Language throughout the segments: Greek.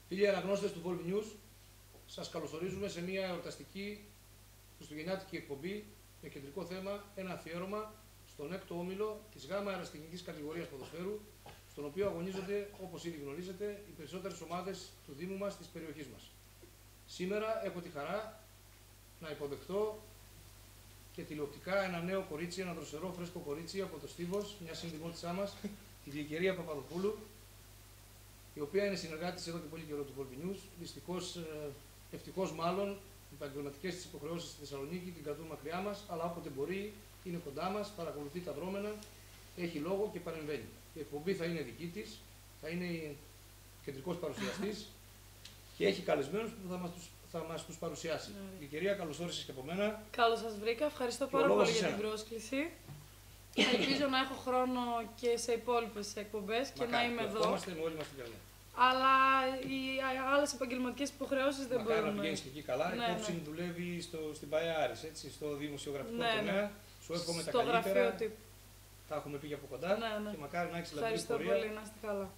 Φίλοι αναγνώστες του Volvi News, σας καλωσορίζουμε σε μια εορταστική χριστουγεννιάτικη εκπομπή με κεντρικό θέμα ένα αφιέρωμα στον έκτο όμιλο της ΓΑΜΑ αεραστεχνικής κατηγορίας ποδοσφαίρου, στον οποίο αγωνίζονται, όπως ήδη γνωρίζετε, οι περισσότερες ομάδες του Δήμου μας, της περιοχής μας. Σήμερα έχω τη χαρά να υποδεχτώ και τηλεοπτικά ένα νέο κορίτσι, ένα δροσερό φρέσκο κορίτσι από το Στίβος, μια συνδημότησά μας, τη Γλυκερία Παπαδοπούλου, η οποία είναι συνεργάτης εδώ και πολύ καιρό του Volvi News. Δυστυχώς, ευτυχώς μάλλον, οι επαγγελματικές της υποχρεώσεις στη Θεσσαλονίκη την κρατούν μακριά μας, αλλά όποτε μπορεί είναι κοντά μας, παρακολουθεί τα δρόμενα, έχει λόγο και παρεμβαίνει. Η εκπομπή θα είναι δική της, θα είναι κεντρικός παρουσιαστής και έχει καλεσμένους που θα μας τους παρουσιάσει. Η κυρία, καλώς όρισες και από μένα. Καλώς σας βρήκα. Ευχαριστώ πάρα πολύ για την πρόσκληση. Ελπίζω να έχω χρόνο και σε υπόλοιπες εκπομπές και να είμαι εδώ. Είμαστε με όλοι μας στην καρδιά. Αλλά οι άλλες επαγγελματικές υποχρεώσεις δεν μπορούν. Να πηγαίνεις και εκεί καλά. Ναι, Υπόψη ναι. δουλεύει στην ΠΑΕΑΡΙΣ, έτσι, στο δημοσιογραφικό Ναι, τομέα. ναι. Σου εύχομαι τα Στο καλύτερα. γραφείο τύπου. Τα έχουμε πει από κοντά. Ναι, ναι. Και μακάρι να έχεις λαμπρή Ευχαριστώ πορεία. πολύ, να είστε καλά.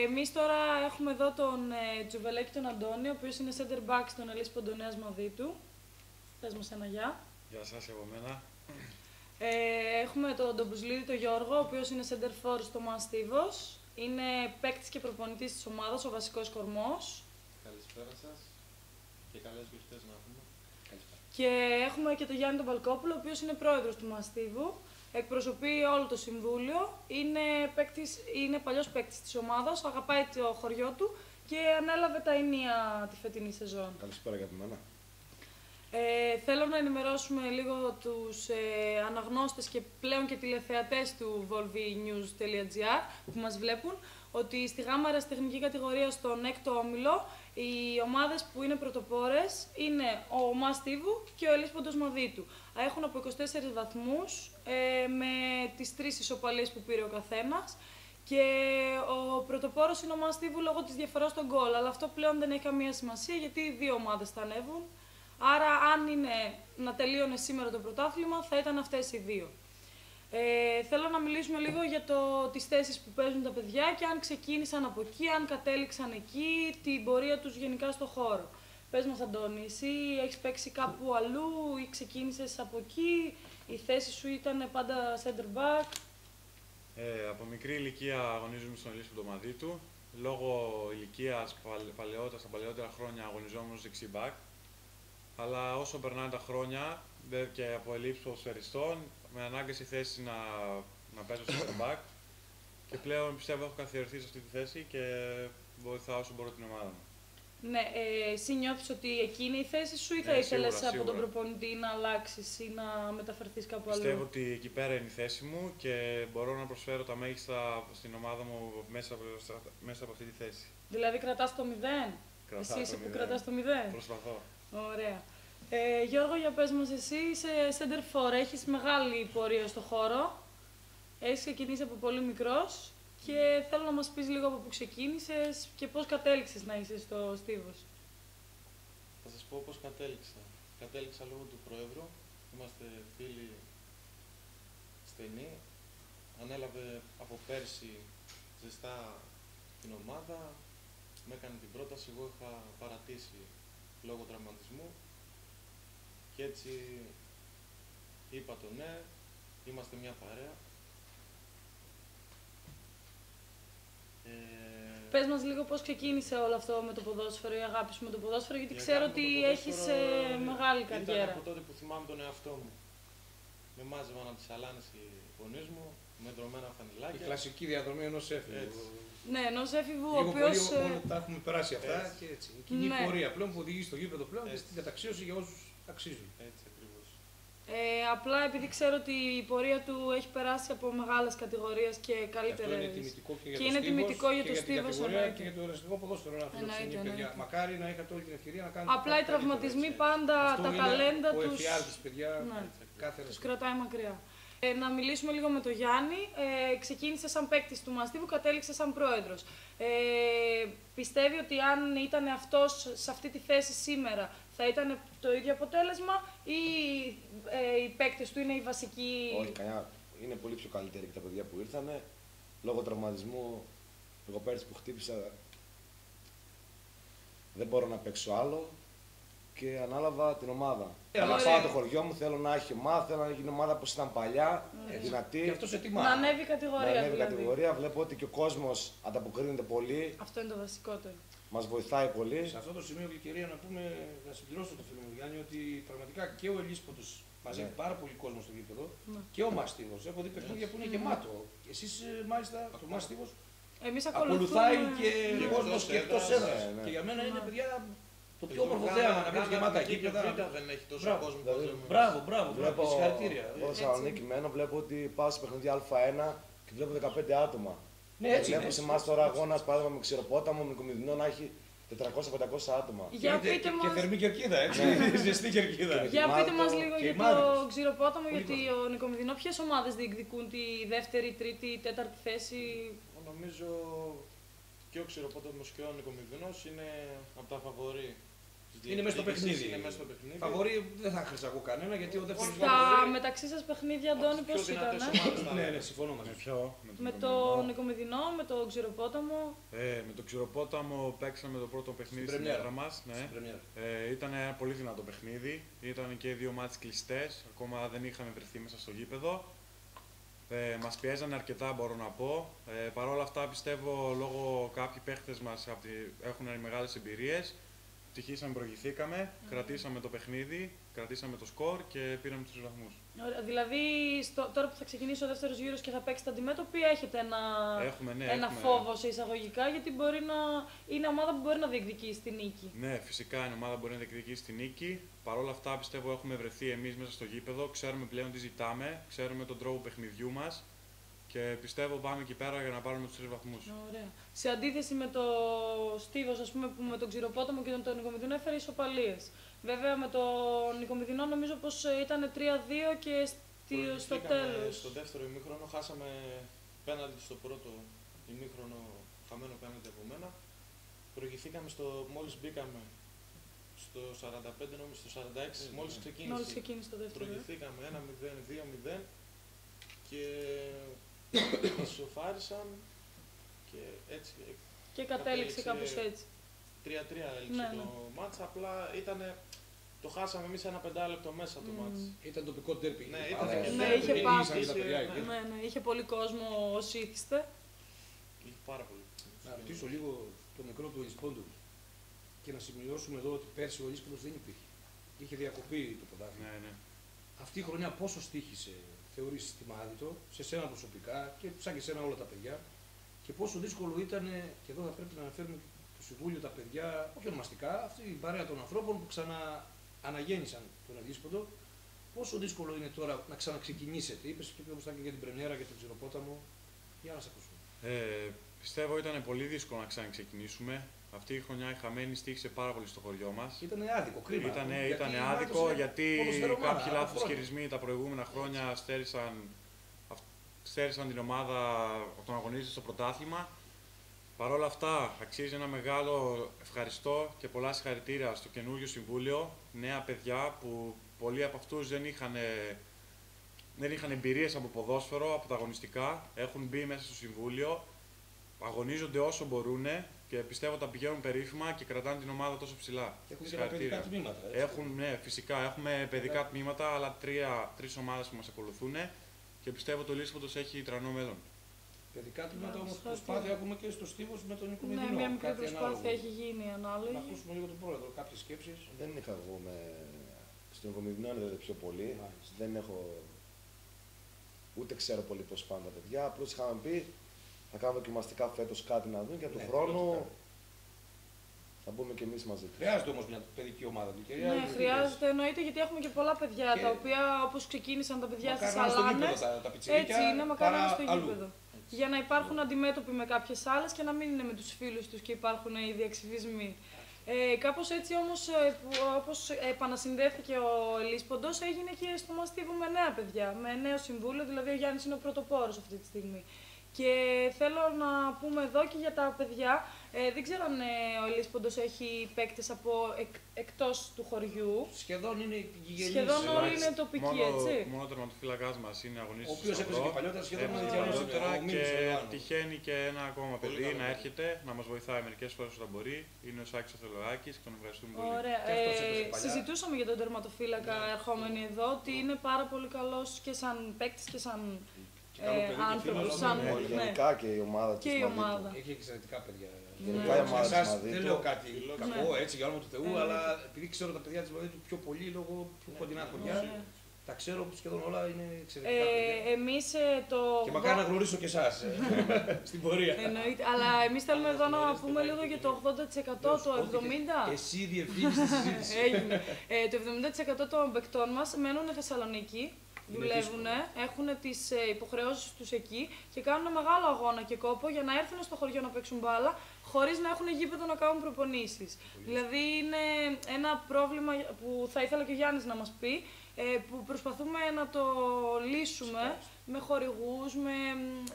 Εμείς τώρα έχουμε εδώ τον Τζουβελέκη τον Αντώνη, ο οποίος είναι center back στον Ελής Ποντονέας Μαδίτου. Πες μας ένα γεια. Γεια σας και από μένα. Έχουμε τον Ντομπουσλίδη τον Γιώργο, ο οποίος είναι center for στο Μαστίβος. Είναι παίκτης και προπονητής της ομάδας, ο βασικός κορμός. Καλησπέρα σας και καλές γιορτές να έχουμε. Καλησπέρα. Και έχουμε και τον Γιάννη τον Παλκόπουλο, ο οποίος είναι πρόεδρος του Μαστίβου. Εκπροσωπεί όλο το συμβούλιο. Είναι παλιός παίκτης της ομάδας, αγαπάει το χωριό του και ανέλαβε τα ενία τη φετινή σεζόν. Καλησπέρα και από μένα. Θέλω να ενημερώσουμε λίγο τους αναγνώστες και πλέον και τηλεθεατές του volvinews.gr που μας βλέπουν ότι στη ΓΑΜΑ αεραστεχνική κατηγορία στον έκτο όμιλο οι ομάδες που είναι πρωτοπόρες είναι ο Μαστίβου και ο Ελής Ποντος Μαδίτου. Έχουν από 24 βαθμούς με τις 3 ισοπαλίες που πήρε ο καθένας. Και ο πρωτοπόρος είναι ο Μαστίβου λόγω της διαφοράς στον γκολ, αλλά αυτό πλέον δεν έχει καμία σημασία γιατί οι δύο ομάδες θα ανέβουν. Άρα, αν είναι να τελείωνε σήμερα το πρωτάθλημα, θα ήταν αυτές οι δύο. Θέλω να μιλήσουμε λίγο για τις θέσεις που παίζουν τα παιδιά και αν ξεκίνησαν από εκεί, αν κατέληξαν εκεί, την πορεία τους γενικά στο χώρο. Πες μας, Αντώνη, εσύ έχεις παίξει κάπου αλλού ή ξεκίνησες από εκεί, η θέση σου ήταν πάντα center back? Από μικρή ηλικία αγωνίζομαι στον Ελής Ποντομαδίτου. Λόγω ηλικίας στα παλαιότερα χρόνια αγωνιζόμουν ως δεξί back. Αλλά όσο περνάνε τα χρόνια και από ελλείψεις ποδοσφαιριστών, με ανάγκασε η θέση να παίζω center back και πλέον πιστεύω έχω καθιερωθεί σε αυτή τη θέση και βοηθάω όσο μπορώ την ομάδα μου. Ναι, εσύ νιώθεις ότι εκεί είναι η θέση σου ή θα ήθελες από τον προπονητή να αλλάξεις ή να μεταφερθείς κάπου αλλού? Πιστεύω ότι εκεί πέρα είναι η θέση μου και μπορώ να προσφέρω τα μέγιστα στην ομάδα μου μέσα από αυτή τη θέση. Δηλαδή κρατάς το 0? Εσύ είσαι που κρατάς το 0? Προσπαθώ. Ωραία. Γιώργο, για πες μας, εσύ είσαι center for, έχεις μεγάλη πορεία στο χώρο. Έχεις ξεκινήσει από πολύ μικρός και θέλω να μας πεις λίγο από πού ξεκίνησες και πώς κατέληξες να είσαι στο Στίβος. Θα σας πω πώς κατέληξα. Κατέληξα λόγω του Πρόεδρου. Είμαστε φίλοι στενοί. Ανέλαβε από πέρσι ζεστά την ομάδα. Με έκανε την πρόταση, εγώ είχα παρατήσει λόγω τραυματισμού. Και έτσι είπα το ναι, είμαστε μια παρέα. Πες μας λίγο πώς ξεκίνησε όλο αυτό με το ποδόσφαιρο, η αγάπη σου με το ποδόσφαιρο, γιατί ξέρω ότι έχεις μεγάλη καριέρα. Ήταν από τότε που θυμάμαι τον εαυτό μου. Με μάζευαν από τις σαλάνες οι γονείς μου, με δρομένα φανιλάκια. Η κλασική διαδρομή ενός έφηβου. Ναι, ενός έφηβου ο Λίγο οποίος... πολύ όλα τα έχουμε περάσει αυτά Έτσι. και έτσι. Η κοινή Ναι. πορεία πλέον που οδηγεί στο γήπεδο πλέον και Έτσι. στην καταξίωση για όσους αξίζουν. Έτσι ακριβώς. Απλά επειδή ξέρω ότι η πορεία του έχει περάσει από μεγάλες κατηγορίες και Αυτό καλύτερες. είναι τιμητικό και για Και το είναι Στίβος τιμητικό για και το για την Στίβος, κατηγορία εννοείται. και για το αεραστικό ποδόσφαιρο. Να Εννοείται, παιδιά. εννοείται. Μακάρι να είχατε όλη την ευκαιρία να κάνετε. Απλά οι κάτι καλύτερο, τραυματισμοί έτσι. πάντα Αυτό τα είναι ταλέντα ο τους... εφιάλτης, παιδιά, Ναι. κάθε Τους αεραστικό. κρατάει μακριά. Να μιλήσουμε λίγο με τον Γιάννη. Ξεκίνησε σαν παίκτης του Μαστίβου, κατέληξε σαν πρόεδρος. Πιστεύει ότι αν ήταν αυτός σε αυτή τη θέση σήμερα, θα ήταν το ίδιο αποτέλεσμα ή οι παίκτες του είναι οι βασικοί? Όχι, κανένα. Είναι πολύ πιο καλύτεροι και τα παιδιά που ήρθανε. Λόγω τραυματισμού, εγώ πέρυσι που χτύπησα, δεν μπορώ να παίξω άλλο και ανάλαβα την ομάδα. Αλλά Να πάω το χωριό μου, θέλω να έχει ομάδα, θέλω να γίνει ομάδα όπως ήταν παλιά, δυνατή. Και αυτό σε τιμά. Να ανέβει η κατηγορία. Να ανέβει η δηλαδή. κατηγορία. Βλέπω ότι και ο κόσμος ανταποκρίνεται πολύ, Αυτό είναι το βασικότερο. μας βοηθάει πολύ. Σε αυτό το σημείο, ευκαιρία να πούμε, να συμπληρώσω το φίλο μου Γιάννη, ότι πραγματικά και ο Ελίσποντος μαζεύει πάρα πολύ κόσμο στο γήπεδο και ο Μάστιγος. Έχω δει παιχνίδια που είναι γεμάτο. Εσείς μάλιστα το Μάστιγος Εμείς ακολουθάει και και κόσμο εκτός και εκτός έδρας. έδρας. Ναι. Και για μένα είναι παιδιά το πιο Εδώ όμορφο Γάμα- θέαμα να βρει Γάμα γεμάτα Εθνική και γήπεδα. Β' δεν έχει τόσο Μπράβο. κόσμο. Δηλαδή, που λέμε. Μπράβο, μπράβο, Βλέπω, συγχαρητήρια. εγώ στη Θεσσαλονίκη μένω, βλέπω ότι πάω σε παιχνίδια Α1 και βλέπω 15 άτομα. Ναι, έτσι Βλέπω είναι. σε εμάς τώρα αγώνας, παράδειγμα με Ξηροπόταμο, με Κομιδινό να έχει 400-500 άτομα. Για Και- πείτε και μας, θερμή κερκίδα, έτσι. ζεστή κερκίδα. για Μάλτο πείτε μας λίγο και για οι το Μάδες. Ξηροπόταμο, Πολύ γιατί ο Νικομιδινό ποιες ομάδες διεκδικούν τη δεύτερη, τρίτη, τέταρτη θέση. Εγώ νομίζω και ο Ξηροπόταμος και ο Νικομιδινός είναι από τα φαβορί. της Είναι μέσα στο διεκδίκησης, παιχνίδι. Είναι μέσα στο παιχνίδι. Φαβορί δεν θα χρυσακώ κανένα γιατί ο δεύτερος Στα μεταξύ σας παιχνίδια, Αντώνη, Πιο πώς ήταν. δυνατές ομάδες θα Ναι, ναι, έλεγα. συμφωνώ μαζί Με σου. ποιο? Με το Νικομιδινό, με το Ξηροπόταμο. Με το Ξηροπόταμο παίξαμε το πρώτο παιχνίδι στην πρεμιέρα. έδρα μας. Ναι. Στην πρεμιέρα. Ήταν ένα πολύ δυνατό παιχνίδι. Ήταν και οι δύο μάτς κλειστές. Ακόμα δεν είχαμε βρεθεί μέσα στο γήπεδο. Μας πιέζανε αρκετά, μπορώ να πω. Παρ' όλα αυτά, πιστεύω λόγω κάποιοι παίχτες μας έχουν μεγάλες εμπειρίες. Τυχήσαμε, προηγηθήκαμε, κρατήσαμε το παιχνίδι, κρατήσαμε το σκορ και πήραμε τους βαθμούς. Ωραία, δηλαδή, τώρα που θα ξεκινήσει ο δεύτερος γύρος και θα παίξετε αντιμέτωποι, έχετε ένα φόβο σε εισαγωγικά, γιατί μπορεί να είναι ομάδα που μπορεί να διεκδικήσει τη νίκη. Ναι, φυσικά είναι ομάδα που μπορεί να διεκδικήσει τη νίκη. Παρ' όλα αυτά, πιστεύω έχουμε βρεθεί εμείς μέσα στο γήπεδο, ξέρουμε πλέον τι ζητάμε, ξέρουμε τον τρόπο παιχνιδιού μας και πιστεύω πάμε εκεί πέρα για να πάρουμε τους 3 βαθμούς. Ωραία. Σε αντίθεση με το Στίβος, ας πούμε, που με τον Ξηροπόταμο και τον Νικομιδινό έφερε ισοπαλίες. Βέβαια, με τον Νικομιδινό νομίζω πως ήταν 3-2 και στο Προηγηθήκαμε τέλος. Στο δεύτερο ημίχρονο χάσαμε πέναλτι στο πρώτο ημίχρονο, χαμένο πέναλτι από μένα. Προηγηθήκαμε μόλις μπήκαμε στο 45, νομίζω στο 46, μόλις ξεκίνησε. Μόλις ξεκίνησε το δεύτερο. Προηγηθήκαμε 1-0, 2-0 και ισοφάρισαν και έτσι. Και κατέληξε Κατέληξε κάπως έτσι. 3-3 έλειξε Ναι, το μάτς, απλά το χάσαμε εμείς ένα 5 λεπτό μέσα το μάτς. Ήταν τοπικό τέρπι. Ναι, ήταν και και Ναι, τέρπι, είχε ήσαν πάθει. και τα παιδιά εκεί. Ναι, ναι, είχε πολύ κόσμο όσοι ήθιστε. Είχε πάρα πολύ. Να ρωτήσω λίγο το μικρό του Ελισπόντου και να σημειώσουμε εδώ ότι πέρσι ο Ελίσποντος δεν υπήρχε. Είχε διακοπεί το πρωτάθλημα. Ναι, ναι. Αυτή η χρονιά πόσο στοίχησε, θεωρείς τιμάδιτο, σε σένα προσωπικά και σαν και σένα όλα τα παιδιά, και πόσο δύσκολο ήταν, και εδώ θα πρέπει να αναφέρουμε το Συμβούλιο, τα παιδιά, όχι ονομαστικά, αυτή η παρέα των ανθρώπων που ξανααναγέννησαν τον Ελίσποντο, πόσο δύσκολο είναι τώρα να ξαναξεκινήσετε. Είπες και όπως ήταν και για την πρεμιέρα και τον Ξηροπόταμο. Για να σε ακούσουμε. Πιστεύω ήταν πολύ δύσκολο να ξαναξεκινήσουμε. Αυτή η χρονιά η χαμένη στήχησε πάρα πολύ στο χωριό μας. Ήταν άδικο, κρίμα. Ήταν Γιατί άδικο είναι γιατί ποδοσφαιρό ομάδα, κάποιοι από λάθος χρόνια. χειρισμοί τα προηγούμενα χρόνια στέρισαν την ομάδα από τον αγωνίζεται στο πρωτάθλημα. Παρ' όλα αυτά, αξίζει ένα μεγάλο ευχαριστώ και πολλά συγχαρητήρια στο καινούριο συμβούλιο. Νέα παιδιά που πολλοί από αυτούς δεν είχαν εμπειρίες από ποδόσφαιρο, από τα αγωνιστικά. Έχουν μπει μέσα στο συμβούλιο, αγωνίζονται όσο μπορούν και πιστεύω τα πηγαίνουν περίφημα και κρατάνε την ομάδα τόσο ψηλά. Έχουν και τα παιδικά τμήματα. Ναι, φυσικά έχουμε παιδικά τμήματα, αλλά τρεις ομάδες που μας ακολουθούν και πιστεύω το Ελίσποντος έχει τρανό μέλλον. Παιδικά τμήματα όμως σωστά. προσπάθεια έχουμε και στο Στίβος με τον Νικομιδινό. Ναι, μια μικρή κάτι προσπάθεια ανάλογο. έχει γίνει Να ανάλογη. ακούσουμε λίγο τον πρόεδρο, κάποιες σκέψεις. Δεν είχα εγώ στον Κομιδινό είναι πιο πολύ. Μάλιστα. Δεν έχω. Ούτε ξέρω πολύ πώς πάνε τα παιδιά. Απλώς είχαμε πει θα κάνουμε δοκιμαστικά φέτος κάτι να δουν και του Ναι, χρόνου πρώτα. θα μπούμε κι εμείς μαζί τους. Χρειάζεται όμως μια παιδική ομάδα. Ναι, χρειάζεται, εννοείται, γιατί έχουμε και πολλά παιδιά Και- τα οποία όπως ξεκίνησαν τα παιδιά στις Μακάρι να είναι στο Αλάνες. γήπεδο τα πιτσιρίκια, Έτσι είναι, μακάρι να είναι στο αλλού. γήπεδο. Για να υπάρχουν αντιμέτωποι με κάποιες άλλες και να μην είναι με τους φίλους τους και υπάρχουν οι διαξυφισμοί. Κάπως έτσι όμως, όπως επανασυνδέθηκε ο Ελίσποντος, έγινε και στο Μαστίβο με νέα παιδιά, με νέο συμβούλιο, δηλαδή ο Γιάννης είναι ο πρωτοπόρος αυτή τη στιγμή. Και θέλω να πούμε εδώ και για τα παιδιά, Δεν ξέρω αν ο Ελίσποντος έχει παίκτες από εκτός του χωριού. Σχεδόν είναι γηγενείς. Σχεδόν όλοι είναι τοπικοί, έτσι. Μόνο ο τερματοφύλακας μας είναι αγωνιστής. Ο οποίος έπαιζε και παλιότερα σχεδόν και τυχαίνει και ένα ακόμα παιδί να έρχεται να μας βοηθάει μερικές φορές όταν μπορεί. Είναι ο Σάκης ο Θεολογάκης και τον ευχαριστούμε πολύ. Ωραία. Συζητούσαμε για τον τερματοφύλακα ερχόμενοι εδώ ότι είναι πάρα πολύ καλός και σαν παίκτης και σαν άνθρωπος. Γενικά και η ομάδα της. Έχει εξαιρετικά παιδιά. Γενικά η ομάδα της Μαδίτου. Δεν λέω κάτι κακό έτσι για όνομα του Θεού, αλλά επειδή ξέρω τα παιδιά της Μαδίτου πιο πολύ λόγω πιο κοντινά χωριά, τα ξέρω σχεδόν όλα είναι εξαιρετικά παιδιά. Εμείς το... Και μακάρι να γνωρίσω και εσάς στην πορεία. Εννοείται, αλλά εμείς θέλουμε εδώ να πούμε λίγο για το 80%, το 70%. Εσύ διευθύνεις τη συζήτηση. Έγινε. Το 70% των παικτών μας μένουν Θεσσαλονίκη. Δουλεύουν, έχουν τις υποχρεώσεις τους εκεί και κάνουν μεγάλο αγώνα και κόπο για να έρθουν στο χωριό να παίξουν μπάλα χωρίς να έχουν γήπεδο να κάνουν προπονήσεις. Δηλαδή είναι ένα πρόβλημα που θα ήθελα και ο Γιάννης να μας πει, που προσπαθούμε να το λύσουμε με χορηγούς, με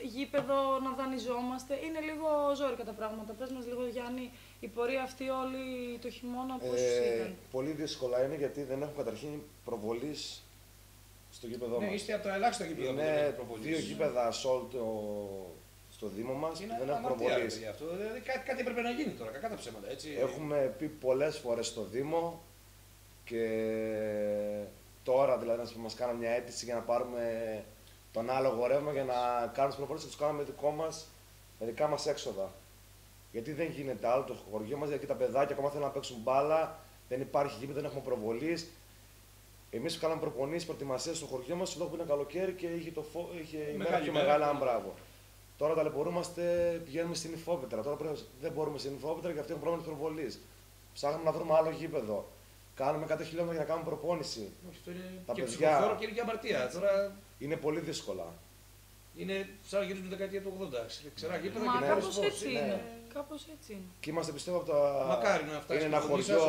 γήπεδο να δανειζόμαστε. Είναι λίγο ζόρικα τα πράγματα. Πες μας λίγο, Γιάννη, η πορεία αυτή όλη το χειμώνα πώς ήταν? Πολύ δύσκολα είναι γιατί δεν έχουν καταρχήν προβολής στο γήπεδο μας. Ναι, είστε από τα ελάχιστα γήπεδα. Είναι 2 γήπεδα στο Δήμο μας και δεν έχουν προβολής. Δηλαδή κάτι έπρεπε να γίνει τώρα, κακά τα ψέματα. Έτσι. Έχουμε πει πολλές φορές στο Δήμο και τώρα δηλαδή να μας κάνουν μια αίτηση για να πάρουμε τον άλογο ρεύμα για να κάνουμε τις προπονήσεις και τους κάνουμε με δικά μας έξοδα. Γιατί δεν γίνεται άλλο το χωριό μας, γιατί τα παιδάκια ακόμα θέλουν να παίξουν μπάλα, δεν υπάρχει γήπεδο, δεν έχουμε προβολής. Εμείς που κάναμε προπονήσεις, προετοιμασίες στο χωριό μας, λόγω που είναι καλοκαίρι και είχε ημέρα πιο μεγάλα, αν μπράβο. Τώρα ταλαιπωρούμαστε, πηγαίνουμε στην Υφόπετρα. Τώρα δεν μπορούμε στην Υφόπετρα γιατί έχουμε πρόβλημα της προβολής. Ψάχνουμε να βρούμε άλλο γήπεδο. Κάνουμε 100 χιλιόμετρα για να κάνουμε προπόνηση. Αυτό είναι τα και παιδιά ψυχοφόρο και είναι και αμαρτία. Τώρα είναι πολύ δύσκολα. είναι σαν να γυρίζουν τη δεκαετία του 80. Ξερά γήπεδα Μα και κάπως πώς, έτσι είναι. Κάπως έτσι είναι. Και είμαστε πιστεύω από τα. Μακάρι να φτάσει. Είναι ένα χωριό,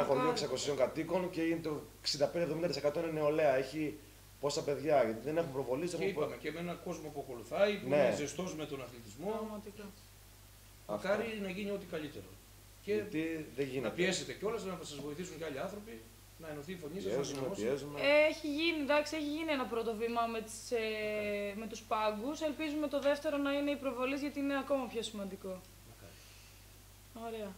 χωριό 600 κατοίκων και είναι το 65-70% είναι νεολαία. Έχει πόσα παιδιά, γιατί δεν έχουν προβολή. Και είπαμε και με έναν κόσμο που ακολουθάει, που είναι ζεστός με τον αθλητισμό. Πραγματικά. Μακάρι να γίνει ό,τι καλύτερο. Και γιατί δεν γίνεται. να πιέσετε κιόλας, να σας βοηθήσουν και άλλοι άνθρωποι, να ενωθεί η φωνή σας, να συνενώσει. Έχει γίνει, εντάξει, έχει γίνει ένα πρώτο βήμα με τους πάγκους. Ελπίζουμε το δεύτερο να είναι η προβολής, γιατί είναι ακόμα πιο σημαντικό. Μακάρι. Ωραία.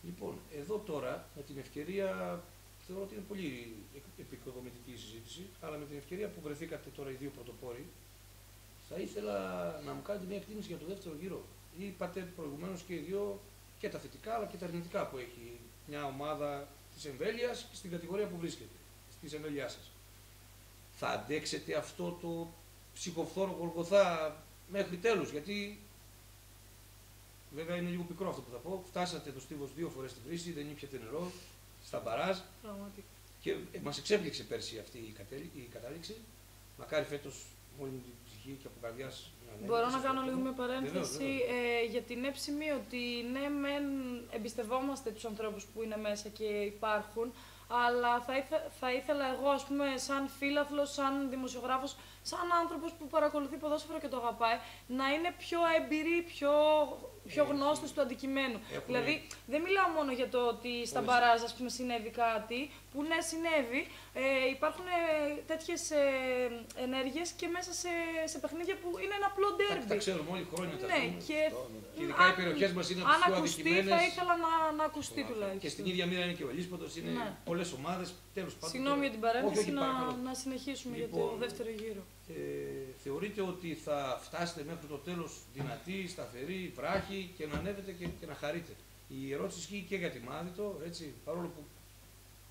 Λοιπόν, εδώ τώρα, με την ευκαιρία, θεωρώ ότι είναι πολύ επικοδομητική η συζήτηση, αλλά με την ευκαιρία που βρεθήκατε τώρα οι δύο πρωτοπόροι, θα ήθελα να μου κάνετε μια εκτίμηση για το δεύτερο γύρο. Είπατε προηγουμένως και οι δύο και τα θετικά αλλά και τα αρνητικά που έχει μια ομάδα της εμβέλειας στην κατηγορία που βρίσκεται, στις εμβέλειάς σας. Θα αντέξετε αυτό το ψυχοφθόρο Γολγοθά μέχρι τέλους, γιατί βέβαια είναι λίγο πικρό αυτό που θα πω. Φτάσατε το στίβος 2 φορές στη βρύση, δεν ήπιατε νερό στα μπαράζ. Πραγματικά. Και μας εξέπληξε πέρσι αυτή η κατάληξη. Μακάρι φέτος μόλι με την ψυχή και από καρδιάς. Μπορώ να κάνω λίγο μια παρένθεση για την έψημη ότι ναι, μεν εμπιστευόμαστε τους ανθρώπους που είναι μέσα και υπάρχουν, αλλά θα ήθελα εγώ, ας πούμε, σαν φίλαθλος, σαν δημοσιογράφος, σαν άνθρωπος που παρακολουθεί ποδόσφαιρο και το αγαπάει, να είναι πιο εμπειροί, πιο γνώστες του αντικειμένου. Δηλαδή, δεν μιλάω μόνο για το ότι στα μπαράζ, ας πούμε, συνέβη κάτι, που ναι, συνέβη. Υπάρχουν τέτοιες ενέργειες και μέσα σε παιχνίδια που είναι ένα απλό ντέρμπι. Τα ξέρουμε όλοι χρόνια. Ναι, και ειδικά οι περιοχές μας είναι από τις πιο αδικημένες. Θα ήθελα να ακουστεί τουλάχιστον. Και στην ίδια μοίρα είναι και ο Ελίσποντος, είναι πολλές ομάδες, τέλος πάντων. Συγγνώμη για την παρένθεση, να συνεχίσουμε για το δεύτερο γύρο. Θεωρείτε ότι θα φτάσετε μέχρι το τέλος δυνατοί, σταθεροί, βράχοι και να ανέβετε και να χαρείτε. Η ερώτηση ισχύει και για τη Μάδιτο, έτσι, παρόλο που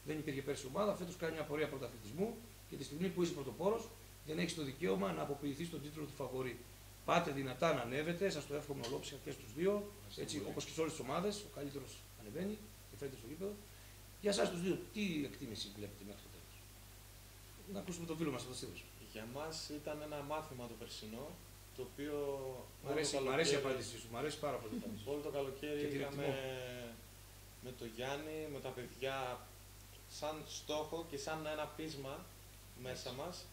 δεν υπήρχε πέρσι ομάδα, φέτος κάνει μια πορεία πρωταθλητισμού και τη στιγμή που είσαι πρωτοπόρος δεν έχεις το δικαίωμα να αποποιηθείς τον τίτλο του φαβορί. Πάτε δυνατά να ανέβετε, σας το εύχομαι ολόψυχα και στους δύο, έτσι, όπως και σε όλες τις ομάδες, ο καλύτερος ανεβαίνει και φέρετε στο γήπεδο. Για εσάς τους δύο, τι εκτίμηση βλέπετε μέχρι το τέλος? Να ακούσουμε τον φίλο μας εδώ Στίβος. Για μας ήταν ένα μάθημα το περσινό, το οποίο Μ' αρέσει η απάντησή σου, μ' αρέσει πάρα πολύ. Όλο το καλοκαίρι είχαμε με το Γιάννη, με τα παιδιά, σαν στόχο και σαν ένα πείσμα μέσα μας,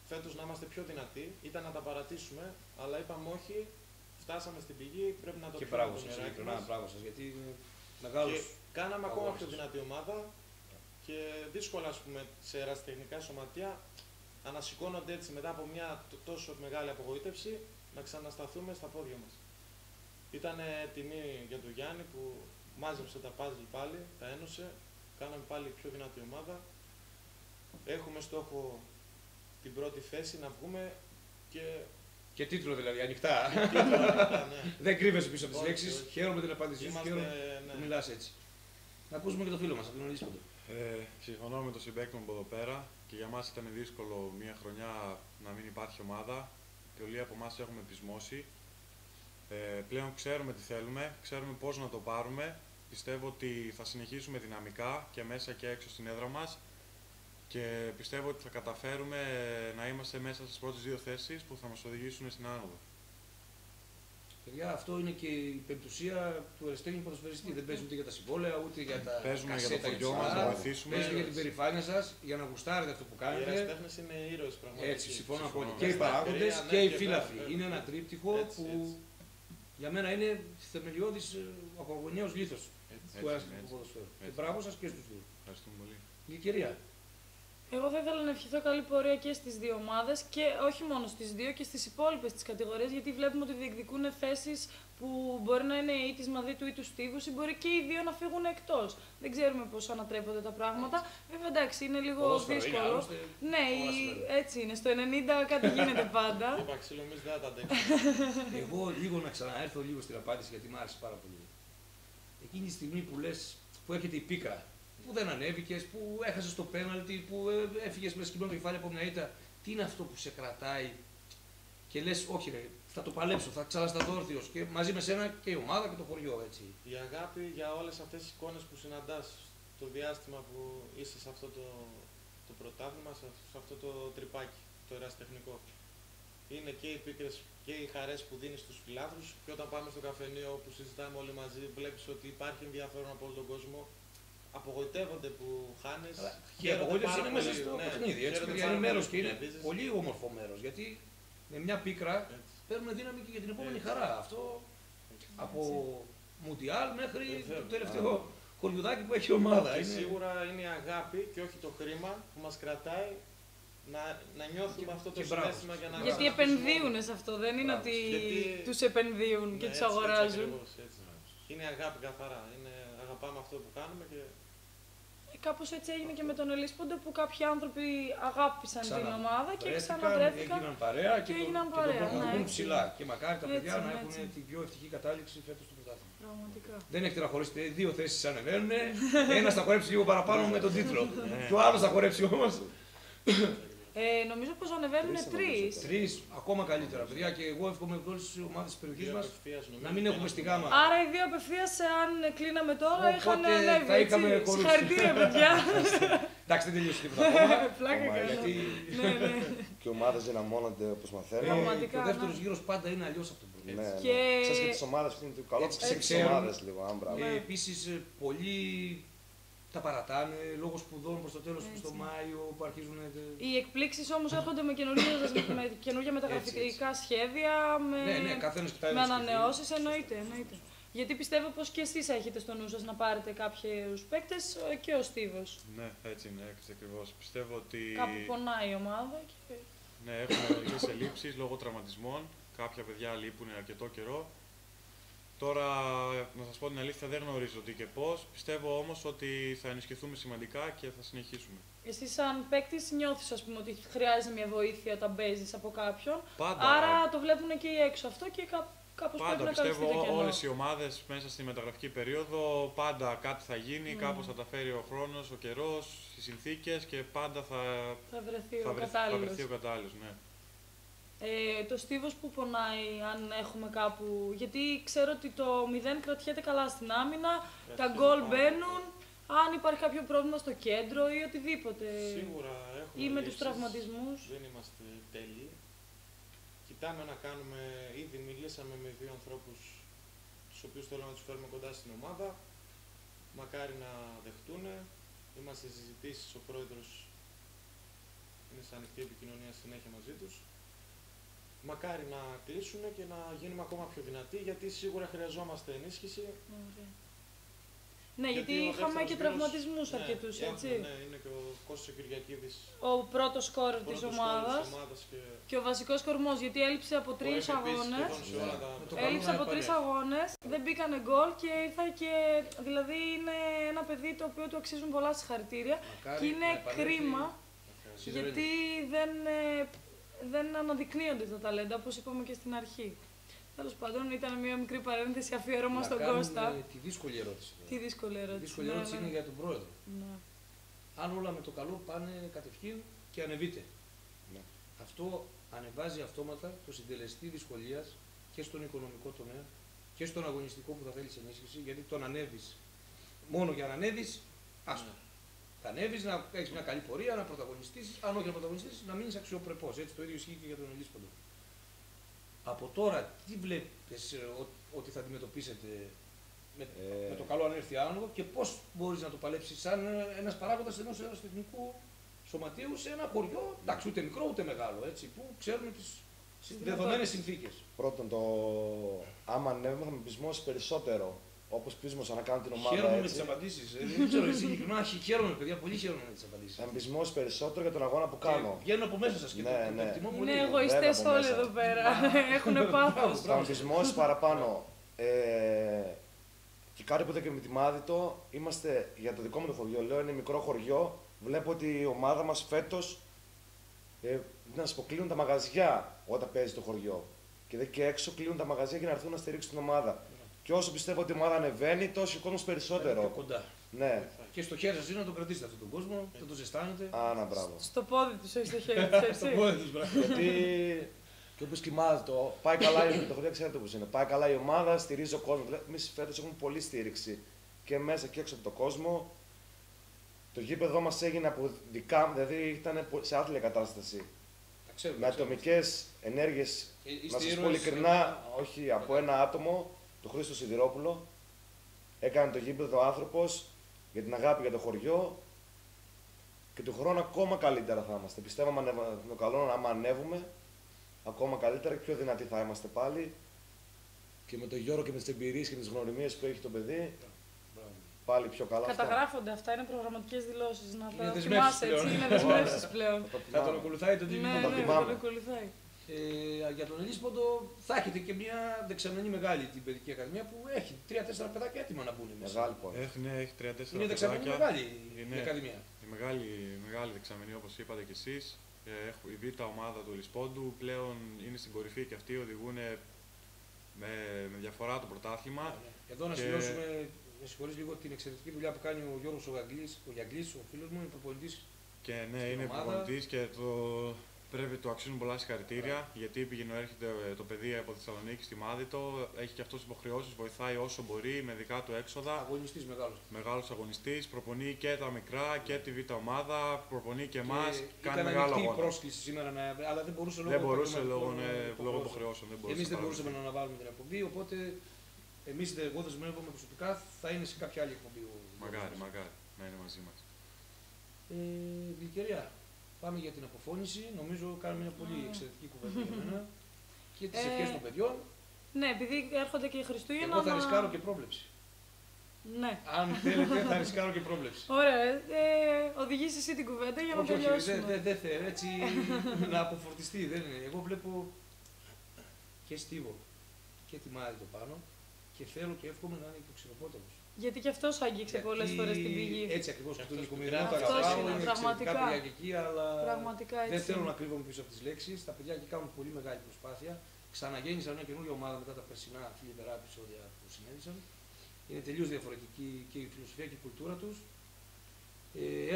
φέτος να είμαστε πιο δυνατοί, ήταν να τα παρατήσουμε, αλλά είπαμε όχι, φτάσαμε στην πηγή, πρέπει να το Και πιούμε μπράβο το σας, νεράκι ειλικρινά μας. μπράβο σας, γιατί είναι μεγάλος. Και κάναμε ακόμα πιο αγώνας. δυνατή ομάδα και δύσκολα, ας πούμε, σε ερασιτεχνικά σωματεία ανασηκώνονται έτσι μετά από μια τόσο μεγάλη απογοήτευση να ξανασταθούμε στα πόδια μας. Ήταν τιμή για τον Γιάννη που μάζεψε τα παζλ πάλι, τα ένωσε, κάναμε πάλι πιο δυνατή ομάδα. Έχουμε στόχο την πρώτη θέση να βγούμε Και τίτλο δηλαδή, ανοιχτά. ναι. Δεν κρύβεσαι πίσω από τις Όχι, λέξεις. όχι. Χαίρομαι την απάντησή σου. Είμαστε, Χαίρομαι ναι. που μιλάς έτσι. Να ακούσουμε και το φίλο μας, από τον Ολίσποντο. Συμφωνώ με τον συμπαίκτη μου από εδώ πέρα και για μας ήταν δύσκολο μια χρονιά να μην υπάρχει ομάδα. Πολλοί από εμάς έχουμε πεισμώσει. Πλέον ξέρουμε τι θέλουμε, ξέρουμε πώς να το πάρουμε. Πιστεύω ότι θα συνεχίσουμε δυναμικά και μέσα και έξω στην έδρα μας και πιστεύω ότι θα καταφέρουμε να είμαστε μέσα στις πρώτες δύο θέσεις που θα μας οδηγήσουν στην άνοδο. Παιδιά, αυτό είναι και η πεμπτουσία του αριστέχνη ποδοσφαιριστή. Δεν παίζουν ούτε για τα συμβόλαια, ούτε για τα. Παίζουμε για το κασέτα χωριό και μας, τα να άλλα. βοηθήσουμε. Παίζετε για την περηφάνεια σας, για να γουστάρετε αυτό που Οι κάνετε. ερασιτέχνες είναι ήρωες πραγματικά. Έτσι, συμφωνώ Συμφωνώ. απόλυτα. Και οι Στα παράγοντες ευκαιρία, και ναι, οι και φύλαφοι. βέβαια. Είναι ένα τρίπτυχο Έτσι, που έτσι. για μένα είναι θεμελιώδης ακρογωνιαίος λίθος του Έτσι, αριστεχνικού έτσι. ποδοσφαίρου. Και Έτσι. μπράβο σας και στους δύο. Ευχαριστούμε πολύ. Γλυκερία. Εγώ θα ήθελα να ευχηθώ καλή πορεία και στις δύο ομάδες και όχι μόνο στις δύο και στις υπόλοιπες της κατηγορίας, γιατί βλέπουμε ότι διεκδικούν θέσεις που μπορεί να είναι ή της Μαδίτου ή του Στίβους ή μπορεί και οι δύο να φύγουν εκτός. Δεν ξέρουμε πώς ανατρέπονται τα πράγματα. Βέβαια, εντάξει, είναι λίγο Ποδόσφαιρο είναι, δύσκολο. άλλωστε, Ναι, όλα συμβαίνουν. έτσι είναι. Στο 90 κάτι γίνεται πάντα. Είπα ξύλο, εμείς δεν θα τα αντέξουμε. Εγώ λίγο να ξαναέρθω λίγο στην απάντηση γιατί μου άρεσε πάρα πολύ. Εκείνη τη στιγμή που λες, που έρχεται η πίκρα, που δεν ανέβηκες, που έχασες το πέναλτι, που έφυγες με σκυμμένο κεφάλι από μια ήττα, τι είναι αυτό που σε κρατάει και λες, όχι ρε, θα το παλέψω, θα ξανασταθώ όρθιος και μαζί με σένα και η ομάδα και το χωριό, έτσι. Η αγάπη για όλες αυτές τις εικόνες που συναντάς το διάστημα που είσαι σε αυτό το πρωτάθλημα, σε αυτό το τρυπάκι, το ερασιτεχνικό. Είναι και οι πίκρες και οι χαρές που δίνεις στους φιλάθλους και όταν πάμε στο καφενείο που συζητάμε όλοι μαζί βλέπεις ότι υπάρχει ενδιαφέρον από όλο τον κόσμο. Απογοητεύονται που χάνεις. Αλλά η χαίρονται απογοήτευση πάρα είναι μέσα πολύ, στο ναι, παιχνίδι, έτσι, χαίρονται παιδιά, πάρα είναι μέρος πολύ και είναι που κερδίζεις. πολύ όμορφο μέρος, γιατί με μια πίκρα Έτσι. παίρνουμε δύναμη και για την επόμενη Έτσι. χαρά. Αυτό από Μουντιάλ μέχρι Βεβαίως. το τελευταίο χωριουδάκι που έχει η ομάδα. Και Είναι- σίγουρα είναι η αγάπη και όχι το χρήμα που μας κρατάει να νιώθουμε Και- αυτό το και μπράβο. συναίσθημα για να Γιατί ξαναπήσουμε επενδύουν όλοι. σε αυτό, δεν είναι Μπράβο. ότι Γιατί- τους επενδύουν και Ναι, τους έτσι, αγοράζουν. Έτσι, ακριβώς, έτσι. Είναι αγάπη καθαρά. Αγαπάμε αυτό που κάνουμε και Κάπως έτσι έγινε και με τον Ελίσποντο που κάποιοι άνθρωποι αγάπησαν την Ξανα- ομάδα και βρέθηκαν, ξαναβρέθηκαν. έγιναν παρέα και, έγιναν και παρέα, τον προχωρούν ναι, ψηλά. έτσι. Και μακάρι τα Έτσι, παιδιά να έτσι. έχουν την πιο ευτυχή κατάληξη φέτος στο πρωτάθλημα. Πραγματικά. Δεν έχετε να χωρίσετε, δύο θέσεις ανεβαίνουν. Ένας θα χορέψει λίγο παραπάνω με τον τίτλο. Και ο άλλος θα χορέψει όμως. Νομίζω πως ανεβαίνουν τρεις. Τρεις, ακόμα καλύτερα παιδιά. Και εγώ εύχομαι με όλες τις ομάδες της περιοχής δύο μας απευθείας, νομίζω, να μην έχουμε στη γάμα. Άρα οι δύο απευθείας, αν κλείναμε τώρα, Οπότε είχαν θα ανέβει. είχαμε Έτσι. χωρίσει. Συγχαρητήρια, παιδιά. Εντάξει, δεν τελείωσε τίποτα ακόμα. Πλάκα Μα, κάνω. Γιατί Ναι, ναι. Και οι ομάδες δυναμώνονται όπως μαθαίνουμε. Πραγματικά, και ο δεύτερος ναι. γύρος πάντα είναι αλλιώς από τον πρώτο. Ναι, Και- ναι. Ξέρεις και τις ομάδες που είναι το καλό Έτσι, ξέρεις τις ξέρουν. ομάδες λίγο, αν μπράβο. Ναι. Επίσης, πολλοί τα παρατάνε λόγω σπουδών προς το τέλος, Έτσι. στο Μάιο που αρχίζουν. Οι εκπλήξεις όμως έρχονται με καινούργια μεταγραφικά σχέδια, Ναι, ναι, καθένας κοιτάει με να σκεφτεί. ανανεώσεις, εννοείται. Γιατί πιστεύω πως και εσείς έχετε στο νου σας να πάρετε κάποιους παίκτες και ο Στίβος. Ναι, έτσι είναι, έτσι ακριβώς. Πιστεύω ότι Κάπου πονάει η ομάδα. Και... ναι, έχουμε μερικές ελλείψεις λόγω τραυματισμών. Κάποια παιδιά λείπουν αρκετό καιρό. Τώρα, να σας πω την αλήθεια, δεν γνωρίζω τι και πώς. Πιστεύω όμως ότι θα ενισχυθούμε σημαντικά και θα συνεχίσουμε. Εσύ σαν παίκτης νιώθεις, ας πούμε, ότι χρειάζεται μια βοήθεια όταν παίζεις από κάποιον. Πάντα, Άρα το βλέπουν και οι έξω αυτό και κάπως πρέπει πάντα να καλυφθεί το πιστεύω κενό. όλες οι ομάδες μέσα στη μεταγραφική περίοδο πάντα κάτι θα γίνει, Ναι. κάπως θα τα φέρει ο χρόνος, ο καιρός, οι συνθήκες και πάντα θα Θα βρεθεί θα ο κατάλληλος. βρεθεί ο κατάλληλος, ναι. Το Στίβος που πονάει, αν έχουμε κάπου. Γιατί ξέρω ότι το 0 κρατιέται καλά στην άμυνα, τα γκολ μπαίνουν. Αν υπάρχει κάποιο πρόβλημα στο κέντρο ή οτιδήποτε. Σίγουρα έχουμε Ή με τους λήψεις. τραυματισμούς. Δεν είμαστε τέλειοι. Κοιτάμε να κάνουμε, ήδη μιλήσαμε με δύο ανθρώπους τους οποίους θέλω να τους φέρουμε κοντά στην ομάδα. Μακάρι να δεχτούν. Είμαστε σε συζητήσεις, ο πρόεδρος είναι σε ανοιχτή επικοινωνία συνέχεια μαζί τους. μακάρι να κλείσουν και να γίνουμε ακόμα πιο δυνατοί, γιατί σίγουρα χρειαζόμαστε ενίσχυση. Ωραία. Ναι, γιατί ο είχαμε δεύτερος και γύρος, τραυματισμούς αρκετούς, έχουμε, έτσι. Ναι, είναι και ο Κώστας ο Κυριακίδης, Ο πρώτος σκόρερ της ομάδας και ο βασικός κορμός, γιατί έλειψε από 3 αγώνες. Έλειψε από 3 αγώνες, δεν μπήκανε γκολ και ήρθα και. Δηλαδή είναι ένα παιδί το οποίο του αξίζουν πολλά συγχαρητήρια. Και είναι κρίμα γιατί δεν αναδεικνύονται τα ταλέντα, όπως είπαμε και στην αρχή. Τέλος πάντων, ήταν μια μικρή παρένθεση αφιέρωμα στον Κώστα. Τη δύσκολη ερώτηση. Τι δύσκολη ερώτηση. Η δύσκολη ερώτηση είναι για τον πρόεδρο. Ναι. Αν όλα με το καλό πάνε κατευθείαν και ανεβείτε. Ναι. Αυτό ανεβάζει αυτόματα το συντελεστή δυσκολίας και στον οικονομικό τομέα και στον αγωνιστικό που θα θέλει ενίσχυση, γιατί τον ανέβεις. Μόνο για να ανέβεις, άστο. Θα ανέβεις, να έχεις μια καλή πορεία, να πρωταγωνιστήσεις, αν όχι να πρωταγωνιστήσεις, να μείνεις αξιοπρεπός. Έτσι το ίδιο ισχύει και για τον Ελίσποντο. Από τώρα, τι βλέπεις ότι θα αντιμετωπίσετε με το καλό αν έρθει άνοδο και πώς μπορείς να το παλέψεις σαν ένας παράγοντας ενός αεραστεχνικού σωματείου σε ένα χωριό, εντάξει, ούτε μικρό ούτε μεγάλο, έτσι, που ξέρουμε τις δεδομένες συνθήκες. Πρώτον, άμα ανέβουμε θα με πεισμώσει περισσότερο. Όπως πείσμωσα να κάνω την ομάδα. Χαίρομαι με έτσι. τις απαντήσεις. Δεν ξέρω, εσύ ειλικρινά χαίρομαι, παιδιά, πολύ χαίρομαι με τις απαντήσεις. Θα με πεισμώσει περισσότερο για τον αγώνα που κάνω. Βγαίνουν από μέσα σας και Ναι, το εκτιμώ πολύ. Είναι εγωιστές Βέβαια, όλοι μέσα. εδώ πέρα. Έχουν πάθος. Θα με πεισμώσει παραπάνω. Και κάτι που είδα και με τη Μάδητο, είμαστε για το δικό μου το χωριό. Λέω είναι μικρό χωριό. Βλέπω ότι η ομάδα μας φέτος να σου πω, κλείνουν τα μαγαζιά όταν παίζει το χωριό. Και έξω κλείνουν τα μαγαζιά για να έρθουν να στηρίξουν την ομάδα. Και όσο πιστεύω ότι η ομάδα ανεβαίνει, τόσο ο κόσμος περισσότερο. Πιο κοντά. Ναι. Και στο χέρι σας είναι να τον κρατήσετε αυτόν τον κόσμο, να τον ζεστάνετε. Άνα, μπράβο. Στο πόδι τους, όχι στο χέρι τους, Στο έτσι. πόδι τους, μπράβο. Γιατί και όπως κοιμάζεται, πάει καλά το χωριό, ξέρετε πώς είναι. Πάει καλά η ομάδα, στηρίζει ο κόσμος. Εμείς φέτος έχουμε πολλή στήριξη και μέσα και έξω από τον κόσμο. Το γήπεδο μας έγινε από δικά, δηλαδή ήταν σε άθλια κατάσταση. Τα ξέρουμε, Με τα ξέρουμε. ατομικές ενέργειες, Είστε να σας πω ήρωες, ειλικρινά, όχι από ένα άτομο, τον Χρήστο Σιδηρόπουλο. Έκανε το γήπεδο ο άνθρωπος για την αγάπη για το χωριό και του χρόνου ακόμα καλύτερα θα είμαστε. Πιστεύω το καλό άμα ανέβουμε, ακόμα καλύτερα και πιο δυνατοί θα είμαστε πάλι. Και με τον Γιώργο και με τις εμπειρίες και τις γνωριμίες που έχει το παιδί, Μπράβο. πάλι πιο καλά. Καταγράφονται αυτά, είναι προγραμματικές δηλώσεις. Να Είναι τα δεσμεύσεις θυμάσαι, έτσι, πλέον. είναι δεσμεύσεις πλέον. Θα τον ακολουθάει το TV. Ναι, θα ναι, τα θα θυμάμαι. τον ακολουθάει. Για τον Ελίσποντο θα έχετε και μια δεξαμενή μεγάλη την παιδική ακαδημία που έχει 3-4 παιδάκια έτοιμα να μπουν μέσα. Μεγάλη πόλη. Έχει 3-4 Είναι δεξαμενή παιδάκια. μεγάλη η Είναι ακαδημία. η μεγάλη δεξαμενή, όπως είπατε κι εσείς. Η β' ομάδα του Ελισπόντου πλέον είναι στην κορυφή και αυτοί οδηγούν με διαφορά το πρωτάθλημα. Εδώ να Και- σημειώσουμε, με συγχωρείς λίγο, την εξαιρετική δουλειά που κάνει ο Γιώργος ο Γιαγκλής, ο φίλος μου, είναι προπονητής. Και ναι, Στην είναι ομάδα. προπονητής και πρέπει του αξίζουν πολλά συγχαρητήρια, γιατί πήγαινε έρχεται το παιδί από Θεσσαλονίκη στη Μάδητο, έχει και αυτός υποχρεώσεις, βοηθάει όσο μπορεί με δικά του έξοδα. Αγωνιστής μεγάλος. Μεγάλος αγωνιστής, προπονεί και τα μικρά και τη β' ομάδα, προπονεί και εμάς, Και κάνει ήταν μεγάλο ανοιχτή η αγώνα. πρόσκληση σήμερα, αλλά δεν μπορούσε λόγω Δεν μπορούσε επαγγελματικών λόγω υποχρεώσεων. Εμείς δεν να μπορούσαμε να αναβάλουμε την εκπομπή, οπότε εμείς εγώ δεσμεύομαι προσωπικά, θα είναι σε κάποια άλλη εκπομπή. Μακάρι να είναι μαζί μας. Γλυκεριά, πάμε για την αποφώνηση. Νομίζω κάνουμε μια πολύ εξαιρετική κουβέντα για μένα και τις ευχές των παιδιών. Ναι, επειδή έρχονται και οι Χριστούγεννα. Εγώ θα ρισκάρω και πρόβλεψη. Ναι. Αν θέλετε, θα ρισκάρω και πρόβλεψη. Ωραία. Οδηγείς εσύ την κουβέντα για να Όχι, τελειώσουμε. δεν θέλω έτσι να αποφορτιστεί. Δεν είναι. Εγώ βλέπω και Στίβο και τη Μάρη το πάνω και θέλω και εύχομαι να είναι και ο Ξηροπόταμος. Γιατί και αυτός άγγιξε πολλές φορές την πηγή. Έτσι ακριβώς και Αυτός τον που οικομενικό πειράζει. τα Αυτός αγαπάω, είναι, είναι πραγματικά. εξαιρετικά παιδιά και εκεί, αλλά Πραγματικά έτσι. δεν θέλω είναι. να κρύβομαι πίσω από τις λέξεις. Τα παιδιά εκεί κάνουν πολύ μεγάλη προσπάθεια. Ξαναγέννησαν μια καινούργια ομάδα μετά τα περσινά θλιβερά επεισόδια που συνέβησαν. Είναι τελείως διαφορετική και η φιλοσοφία και η κουλτούρα τους.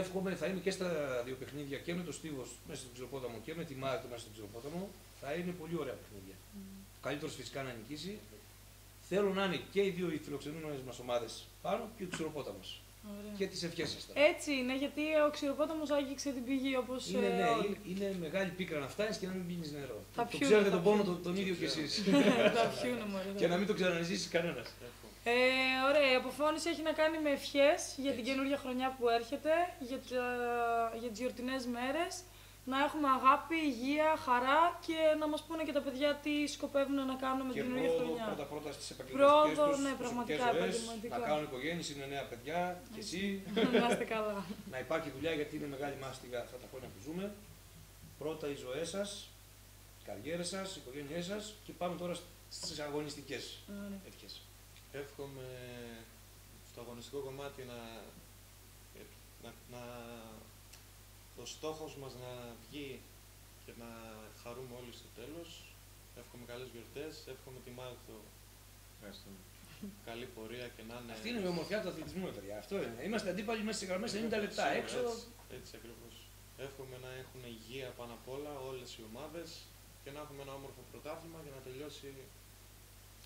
Εύχομαι θα είναι και στα δύο παιχνίδια και με το Στίβος μέσα στον Ξηροπόταμο και με τη Μάρτο μέσα στον Ξηροπόταμο. Θα είναι πολύ ωραία παιχνίδια. Ο καλύτερος φυσικά να νικήσει. Θέλω να είναι και οι δύο οι φιλοξενούμενες μας ομάδες πάνω και ο Ξηροπόταμος. Ωραία. Και τις ευχές σας. Έτσι είναι, γιατί ο Ξηροπόταμος άγγιξε την πηγή όπως Είναι, ναι, όλοι. είναι μεγάλη πίκρα να φτάνεις και να μην πίνεις νερό. Θα Το πιούνε, ξέρετε θα τον πόνο πιούνε. τον ίδιο κι εσείς. Τα πιούνε, μωρέ. Και να μην το ξαναζήσει κανένας. Ωραία, η αποφώνηση έχει να κάνει με ευχές για την καινούργια χρονιά που έρχεται, για τις γιορτινές μέρες. να έχουμε αγάπη, υγεία, χαρά και να μας πούνε και τα παιδιά τι σκοπεύουν να κάνουν με την καινούργια χρονιά. Πρώτα στις επαγγελματικές τους, ναι, πραγματικά επαγγελματικά. Να κάνουν οικογένειες, είναι νέα παιδιά και εσύ. Να είστε καλά. Να υπάρχει δουλειά γιατί είναι μεγάλη μάστιγα αυτά τα χρόνια που ζούμε. Πρώτα οι ζωές σας, οι καριέρες σας, οι οικογένειές σας και πάμε τώρα στις αγωνιστικές ευχές. Εύχομαι στο αγωνιστικό κομμάτι ο στόχος μας να βγει και να χαρούμε όλοι στο τέλος. Εύχομαι καλές γιορτές, εύχομαι τη Μάλθο καλή πορεία και να είναι... Αυτή είναι η ομορφιά του αθλητισμού, παιδιά. Αυτό είναι. Είμαστε αντίπαλοι μέσα σε γραμμές 90 λεπτά έξω. Έτσι ακριβώς. Εύχομαι να έχουν υγεία πάνω απ' όλα όλες οι ομάδες και να έχουμε ένα όμορφο πρωτάθλημα για να τελειώσει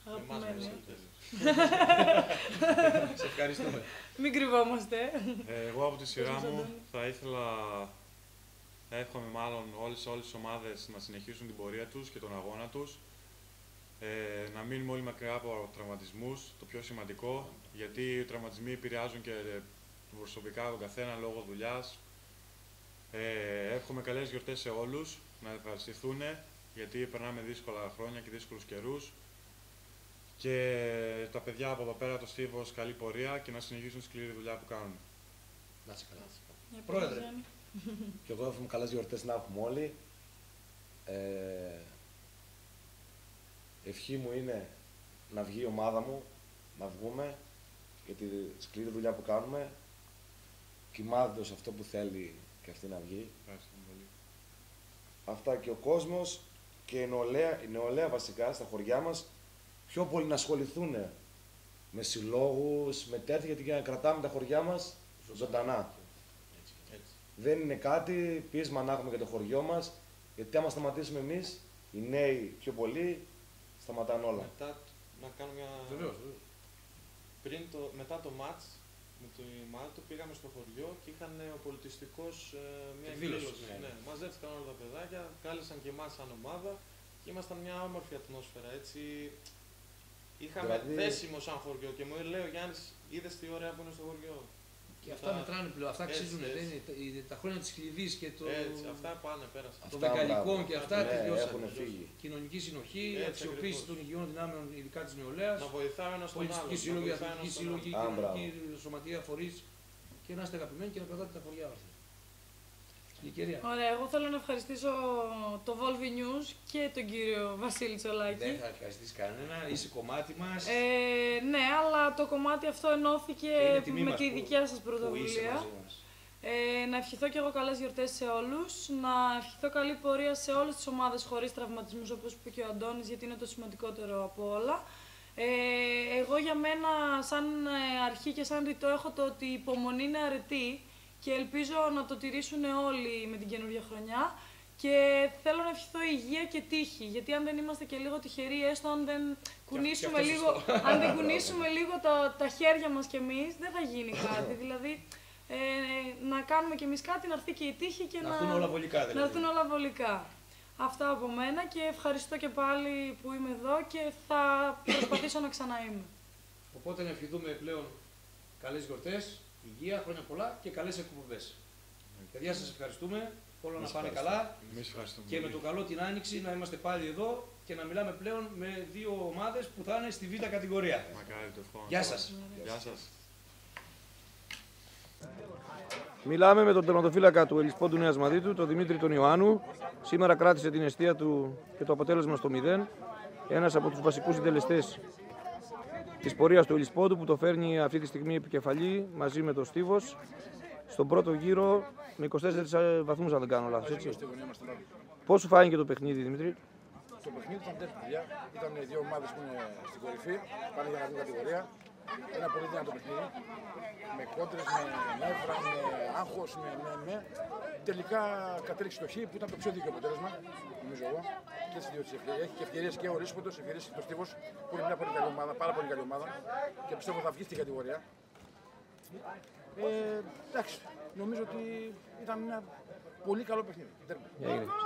με εμάς μέσα στο τέλος. Σε ευχαριστούμε. Μην κρυβόμαστε. Εγώ από τη σειρά μου θα ήθελα να εύχομαι μάλλον όλες τις ομάδες να συνεχίσουν την πορεία τους και τον αγώνα τους. Να μείνουμε όλοι μακριά από τραυματισμούς, το πιο σημαντικό, γιατί οι τραυματισμοί επηρεάζουν και προσωπικά τον καθένα λόγω δουλειάς. Εύχομαι καλές γιορτές σε όλους, να ευχαριστηθούν, γιατί περνάμε δύσκολα χρόνια και δύσκολους καιρούς. Και τα παιδιά από εδώ πέρα, το Στίβος, καλή πορεία και να συνεχίσουν τη σκληρή δουλειά που κάνουν. Να είσαι καλά. Πρόεδρε. Και εγώ εύχομαι καλές γιορτές να έχουμε όλοι. Ευχή μου είναι να βγει η ομάδα μου, να βγούμε για τη σκληρή δουλειά που κάνουμε. Κοιμάδος αυτό που θέλει και αυτή να βγει. Πολύ. Αυτά και ο κόσμος και η νεολαία βασικά στα χωριά μας πιο πολύ να ασχοληθούν με συλλόγους, με τέτοια, γιατί για να κρατάμε τα χωριά μας ζωντανά. Έτσι. Δεν είναι κάτι πείσμα να έχουμε για το χωριό μας, γιατί άμα σταματήσουμε εμείς, οι νέοι πιο πολύ, σταματάνε όλα. Μετά να κάνω μια... Βεβαίως. Μετά το μάτς με το Μάλτο πήγαμε στο χωριό και είχαν ο πολιτιστικός μια εκδήλωση. Ναι. Μαζεύτηκαν όλα τα παιδάκια, κάλεσαν και εμάς σαν ομάδα και ήμασταν μια όμορφη ατμόσφαιρα. Έτσι, είχαμε δέσιμο σαν χωριό και μου λέει ο Γιάννης, είδες τι ωραία που είναι στο χωριό. Και αυτά μετράνε πλέον, αυτά αξίζουν. Τα χρόνια της κλειδής και το... Έτσι, αυτά πάνε, πέρασαν. Των βεκαλικών και αυτά τελειώσαν. Έχουν φύγει. Κοινωνική συνοχή, αξιοποίηση των υγιών δυνάμεων, ειδικά της νεολαίας. Να βοηθάει ένας τον άλλον. Πολιτιστικοί σύλλογοι, αθλητικοί σύλλογοι, κοινωνική σωματεία, φορείς και να είστε αγαπημένοι και να κρατάτε τα χωριά όρθια. Ωραία, εγώ θέλω να ευχαριστήσω το Volvi News και τον κύριο Βασίλη Τσολάκη. Δεν θα ευχαριστήσει κανένα, είσαι κομμάτι μας. Ναι, αλλά το κομμάτι αυτό ενώθηκε με τη δικιά σας πρωτοβουλία. Να ευχηθώ και εγώ καλές γιορτές σε όλους, να ευχηθώ καλή πορεία σε όλες τις ομάδες χωρίς τραυματισμούς, όπως είπε και ο Αντώνης, γιατί είναι το σημαντικότερο από όλα. Εγώ για μένα, σαν αρχή και σαν ρητό, έχω το ότι η υπομονή είναι αρετή και ελπίζω να το τηρήσουν όλοι με την καινούργια χρονιά. Και θέλω να ευχηθώ υγεία και τύχη, γιατί αν δεν είμαστε και λίγο τυχεροί, έστω αν δεν κουνήσουμε λίγο τα χέρια μας κι εμείς, δεν θα γίνει κάτι. Δηλαδή, να κάνουμε κι εμείς κάτι, να έρθει και η τύχη και να έρθουν όλα βολικά. Δηλαδή. Να έρθουν όλα βολικά. Αυτά από μένα και ευχαριστώ και πάλι που είμαι εδώ και θα προσπαθήσω να ξαναείμαι. Οπότε να ευχηθούμε πλέον καλές γιορτές, υγεία, χρόνια πολλά και καλές εκπομπές. Παιδιά, σας ευχαριστούμε. Όλα να πάνε καλά και με το καλό την Άνοιξη να είμαστε πάλι εδώ και να μιλάμε πλέον με δύο ομάδες που θα είναι στη Β' κατηγορία. Μακάρι το ευχόμαστε. Γεια σας. Γεια σας. Μιλάμε με τον τερματοφύλακα του Ελισπόντου Νέας Μαδίτου, τον Δημήτρη τον Ιωάννου. Σήμερα κράτησε την εστία του και το αποτέλεσμα στο 0. Ένας από τους βασικούς συντελεστές της πορείας του Ελισπόντου που το φέρνει αυτή τη στιγμή επικεφαλή μαζί με τον Στίβος. Στον πρώτο γύρο με 24 βαθμούς, αν δεν κάνω λάθος, έτσι. Πώς σου φάνηκε το παιχνίδι, Δημήτρη? Το παιχνίδι ήταν τέτοιο, παιδιά. Ήταν δύο ομάδες που είναι στην κορυφή, πάνε για να βγουν κατηγορία. Ένα πολύ δυνατό παιχνίδι. Με κόντρες, με νεύρα, με άγχος, με. Τελικά κατέληξε το Χ που ήταν το πιο δίκαιο αποτέλεσμα, νομίζω εγώ. Και στις δύο έχει και ευκαιρίες και ο Ρίσποντος, ευκαιρίες και ο Στίβος, που είναι μια πολύ καλή ομάδα, πάρα πολύ καλή ομάδα. Και πιστεύω θα βγει στην κατηγορία. Εντάξει, νομίζω ότι ήταν ένα πολύ καλό παιχνίδι.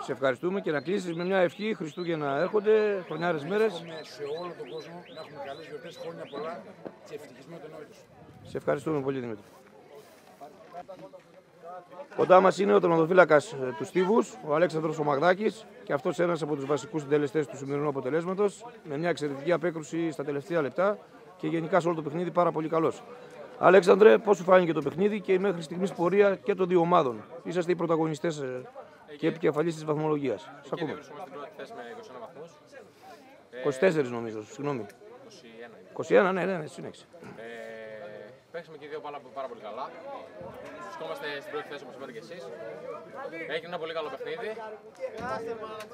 Σε ευχαριστούμε και να κλείσεις με μια ευχή. Χριστούγεννα έρχονται, χρονιάρες μέρες. Εύχομαι σε όλο τον κόσμο να έχουμε καλές γιορτές, χρόνια πολλά και ευτυχισμένο τον νόητος. Σε ευχαριστούμε πολύ, Δημήτρη. Κοντά μας είναι ο τερματοφύλακας του Στίβους, ο Αλέξανδρος ο Μαγδάκης, και αυτός ένας από τους βασικούς συντελεστές του σημερινού αποτελέσματος, με μια εξαιρετική απέκρουση στα τελευταία λεπτά και γενικά σε όλο το παιχνίδι πάρα πολύ καλός. Αλέξανδρε, πώς σου φάνηκε το παιχνίδι και η μέχρι στιγμής πορεία και των δύο ομάδων? Είσαστε οι πρωταγωνιστές και επικεφαλής της βαθμολογίας. Σας ακούμε. Βρίσκομαι στην πρώτη θέση με 21 βαθμούς. 24 νομίζω, συγγνώμη. 21, ναι, συνέχισε. Παίξαμε και οι δύο πάρα πολύ καλά. Βρισκόμαστε στην πρώτη θέση όπως είπατε και εσείς. Έγινε ένα πολύ καλό παιχνίδι.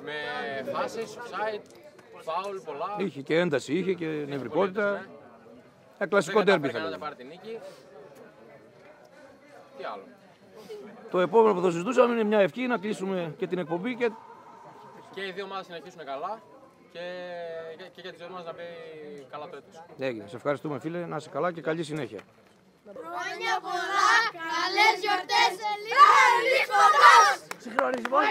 Με φάσεις, offside, foul, πολλά. Είχε και ένταση, είχε και νευρικότητα. Ένα κλασικό ντέρμπι θα λέγαμε. Τι άλλο. Το επόμενο που θα συζητούσαμε είναι μια ευχή να κλείσουμε και την εκπομπή και οι δύο ομάδες συνεχίσουν καλά και για τις δύο ομάδες να μπει καλά το έτος. Έγινε. Σε ευχαριστούμε φίλε, να είσαι καλά και καλή συνέχεια. Χρόνια πολλά, καλές γιορτές, Λιβάδης Φωτός! Συγχρονισμός,